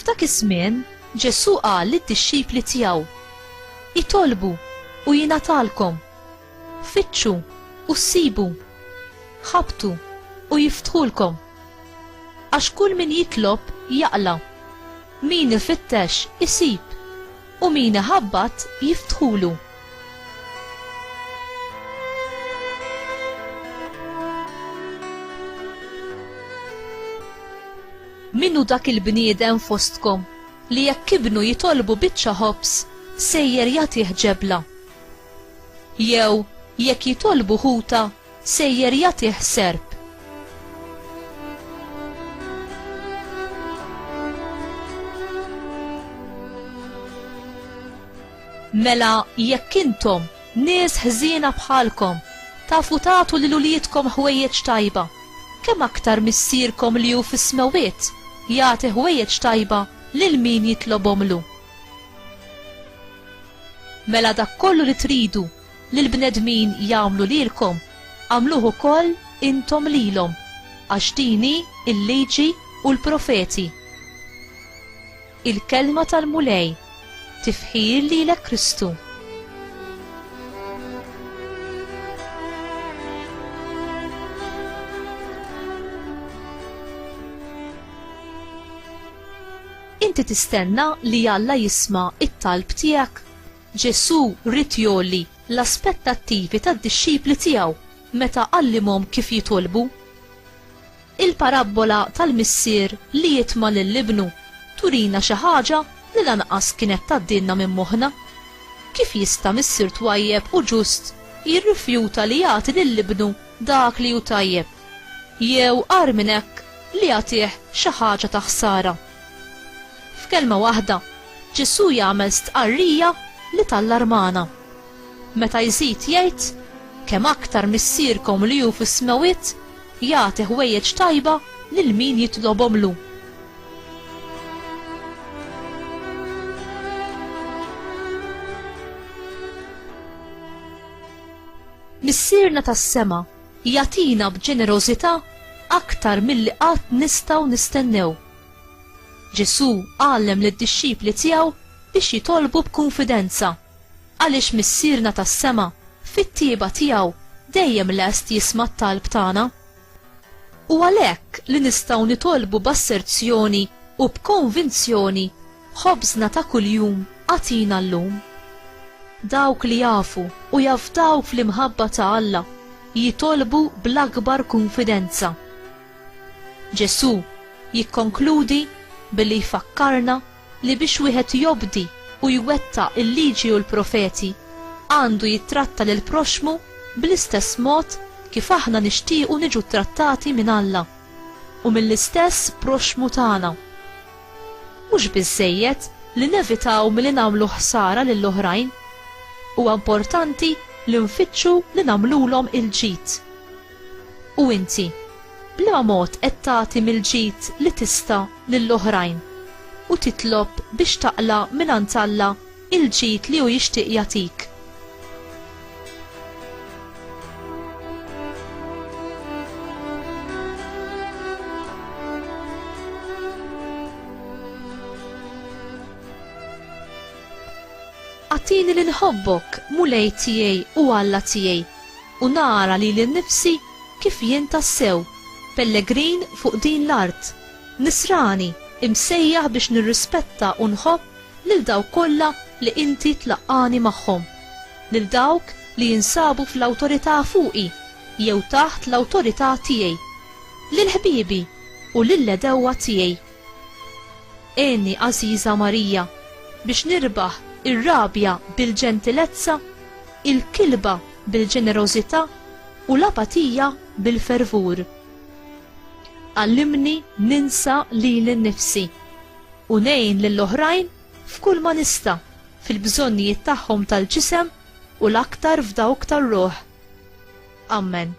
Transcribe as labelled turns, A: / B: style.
A: F'dak iż-żmien Ġesu qal lid-dixxipli tiegħu: Itolbu u jingħatalkom, fittxu u ssibu, ħabtu u jiftħulkom. Għax kull min jitlob jaqla, min ifittex isib u min iħabbat jiftħulu. Minnu dak il-bniedem fostkom li jekk ibnu jitolbu biċċa ħobs sejjer jagħtih ġebla, jew jekk jitolbu ħuta sejjer jagħtih serb. Mela jekk intom nies ħżiena bħalkom tafu tagħtu lil uliedkom ħwejjeġ tajba, kemm aktar missierkom li hu fis-smawiet jagħti ħwejjeġ tajba lil min jitlobhomlu. Mela dak kollu li tridu lil bnedmin jagħmlu lilkom, għamluh ukoll intom lilhom, għax din hi l-liġi u l-profeti. Il-kelma tal-mulej tifħir lilek Kristu. Inti tistenna li Alla jisma' it-talb tiegħek. Ġesu rid jolli l-aspettattivi tad-dixxipli tiegħu meta għallimhom kif jitolbu. Il-parabbola tal-missier li jitma' lill-ibnu turina xi ħaġa li lanqas kienet tgħaddilna minn moħħna. Kif jista' missier twajjeb u ġust jirrifjuta li jagħti lill-ibnu dak li hu tajjeb, jew qar minn hekk li jagħtih xi ħaġa ta' ħsara. F'kelma waħda, Ġesu jagħmel stqarrija li tallarmana. Meta jżid jgħid kemm aktar missierkom li hu fis-smawiet jagħti ħwejjeġ tajba lil min jitlobhomlu. Missierna tas-sema jagħtina b'ġenerożità aktar milli qatt nistgħu nistennew. Ġesu għallem lid-dixxipli tiegħu biex jitolbu b'kunfidenza, għaliex missierna tas-sema fit-tieba tiegħu dejjem lest jisma' t-talb tagħna. U għalhekk li nistgħu nitolbu b'asserzjoni u b'konvinzjoni ħobżna ta' kuljum għatina llum. Dawk li jafu u jafdaw fl-imħabba ta' Alla jitolbu bl-akbar konfidenza. Ġesu jikkonkludi billi jfakkarna li biex wieħed jobdi u jwettaq il-liġi u l-profeti għandu jittratta lil proxmu bl-istess mod kif aħna nixtiequ niġu trattati minn Alla u mill-istess proxmu tagħna. Mhux biżżejjed li nevitaw milli nagħmlu ħsara lill-oħrajn, huwa importanti li nfittxu li nagħmluhom il-ġid. U inti bliema mod qed tagħti mill-ġid li tista' lill-oħrajn u titlob biex taqla mingħand Alla il-ġid li hu jixtieq jagħtik. Għattini li nħobbok mulej tiegħi u Alla tiegħi u nara li l-nifsi kif jien tassew pellegrin fuq din l-art, nisrani imsejjaħ biex nirrispetta u nħobb lil dawk kollha li inti tlaqqani magħhom, lil dawk li jinsabu fl-awtorità fuqi jew taħt l-awtorità tiegħi, lil ħbibi u lill-edewwa tiegħi. Għenni Għażiża Marija biex nirbaħ ir-rabja bil-ġentilezza, il-kilba bil-ġenerożità u l-apatija bil-fervur. Għallimni ninsa lili nnifsi u ngħin lill-oħrajn f'kull ma nista' fil-bżonnijiet tagħhom tal-ġisem u l-aktar f'dawk tar-ruħ. Amen.